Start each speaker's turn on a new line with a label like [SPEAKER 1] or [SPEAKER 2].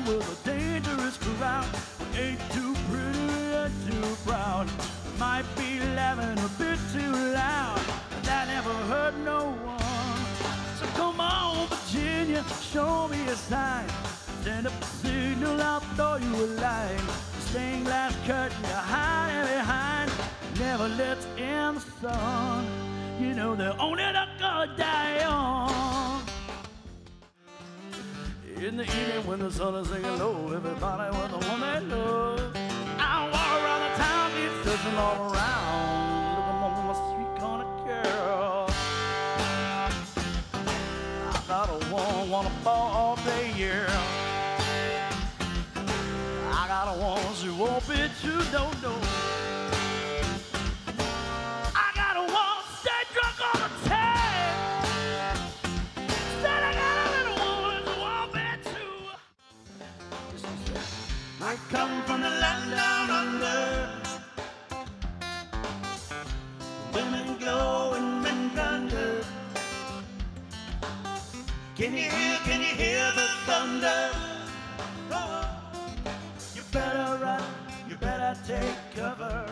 [SPEAKER 1] with a dangerous crowd. We ain't too pretty and too proud. We might be laughing a bit too loud, but that never hurt no one. So come on, Virginia, show me a sign. Send up a signal, I thought you were lying. The stained glass curtain you're hiding behind never lets in the sun. You know the only luck gonna die on. In the evening when the sun is sinking low, everybody with the one they love. I walk around the town, keep searching all around, looking for my sweet corner girl. I got a woman wanna ball all day, yeah. I got a woman, she won't be too no. I got a woman, stay drunk all the time. Said I got a little woman, she won't be too. I come from the land down under. Women glow and men thunder. Can you hear the thunder? Oh, you better run, you better take cover.